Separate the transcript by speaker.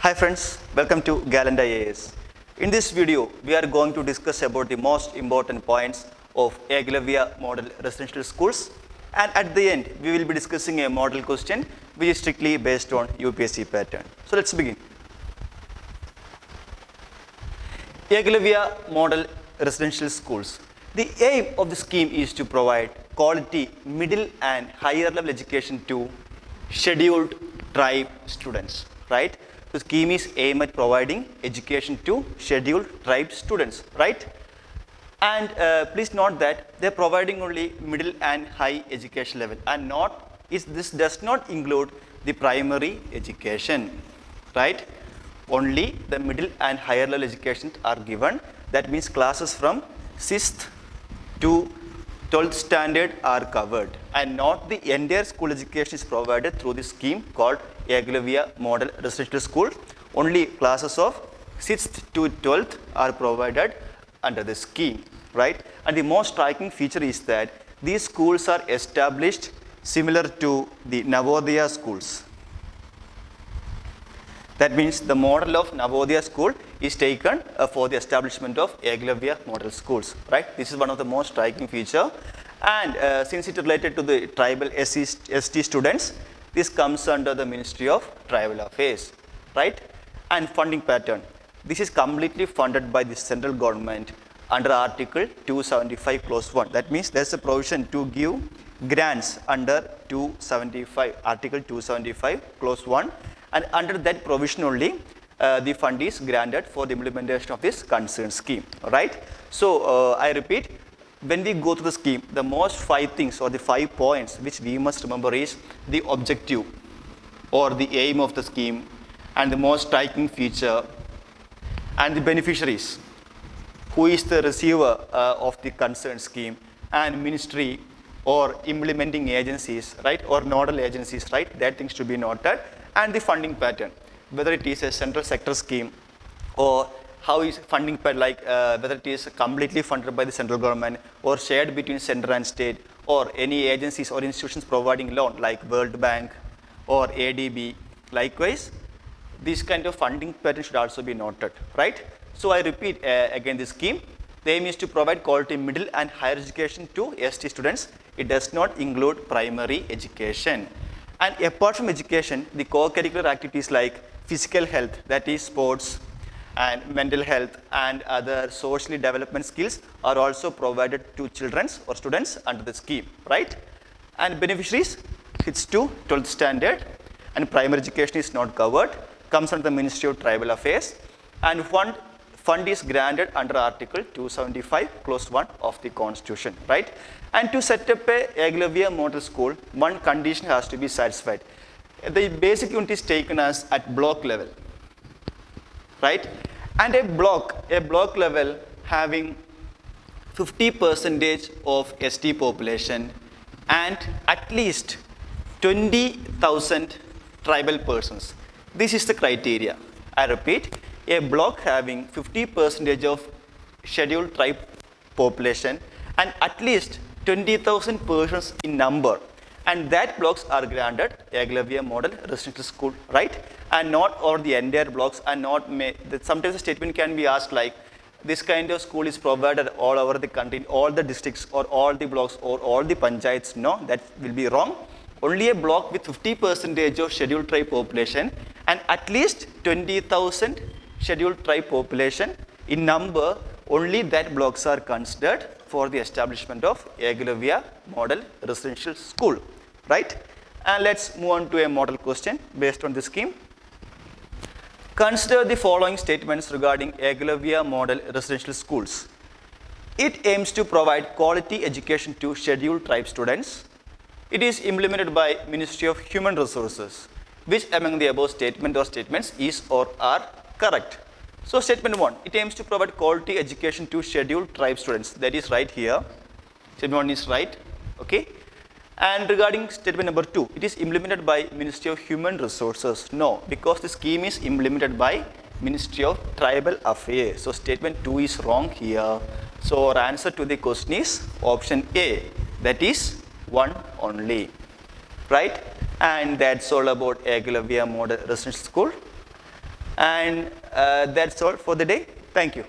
Speaker 1: Hi friends, welcome to Gallant IAS. In this video, we are going to discuss about the most important points of Eklavya model residential schools, and at the end, we will be discussing a model question which is strictly based on UPSC pattern. So let's begin. Eklavya model residential schools. The aim of the scheme is to provide quality middle and higher level education to scheduled tribe students, right? The scheme is aimed at providing education to scheduled tribe students, right? And please note that they are providing only middle and high education level, and this does not include the primary education, right? Only the middle and higher level education are given. That means classes from 6th to 12th standard are covered, and not the entire school education is provided through the scheme called Eklavya Model Residential School. Only classes of 6th to 12th are provided under the scheme, right? And the most striking feature is that these schools are established similar to the Navodaya schools. That means the model of Navodaya school is taken for the establishment of Eklavya model schools, right? This is one of the most striking feature, and since it is related to the tribal ST students, this comes under the Ministry of Tribal Affairs, right? And funding pattern. This is completely funded by the central government under Article 275 Clause 1. That means there is a provision to give grants under 275, Article 275 Clause 1. And under that provision only, the fund is granted for the implementation of this concerned scheme, right? So, I repeat, when we go through the scheme, the most 5 things or the 5 points which we must remember is the objective or the aim of the scheme, and the most striking feature, and the beneficiaries, who is the receiver of the concerned scheme, and ministry or implementing agencies, right, or nodal agencies, right? That things to be noted. And the funding pattern, whether it is a central sector scheme or how is funding pattern, like whether it is completely funded by the central government or shared between center and state, or any agencies or institutions providing loan like World Bank or ADB. Likewise, this kind of funding pattern should also be noted, right? So I repeat again the scheme. The aim is to provide quality middle and higher education to ST students. It does not include primary education. And apart from education, the co-curricular activities like physical health, that is sports, and mental health, and other socially development skills are also provided to children or students under the scheme, right? And beneficiaries, it's to 12th standard, and primary education is not covered, comes under the Ministry of Tribal Affairs, and fund is granted under Article 275 Clause 1 of the Constitution, right? And to set up a Eklavya model school, one condition has to be satisfied. The basic unit is taken as at block level, right? And a block level having 50% of ST population and at least 20,000 tribal persons. This is the criteria. I repeat, a block having 50% of scheduled tribe population and at least 20,000 persons in number, and that blocks are granted Eklavya model residential school, right? And not all the entire blocks are not made. Sometimes the statement can be asked like, this kind of school is provided all over the country, in all the districts or all the blocks or all the panchayats. No, that will be wrong. Only a block with 50% of scheduled tribe population and at least 20,000 scheduled tribe population in number, only that blocks are considered for the establishment of Eklavya model residential school, right? And let's move on to a model question based on the scheme. Consider the following statements regarding Eklavya model residential schools. It aims to provide quality education to scheduled tribe students. It is implemented by Ministry of Human Resources. Which among the above statement or statements is or are correct? So statement 1, it aims to provide quality education to scheduled tribe students. That is right here. Statement 1 is right, okay? And regarding statement number 2, it is implemented by Ministry of Human Resources. No, because the scheme is implemented by Ministry of Tribal Affairs. So statement 2 is wrong here. So our answer to the question is option A, that is 1 only, right? And that's all about Eklavya Model Residential School. And that's all for the day. Thank you.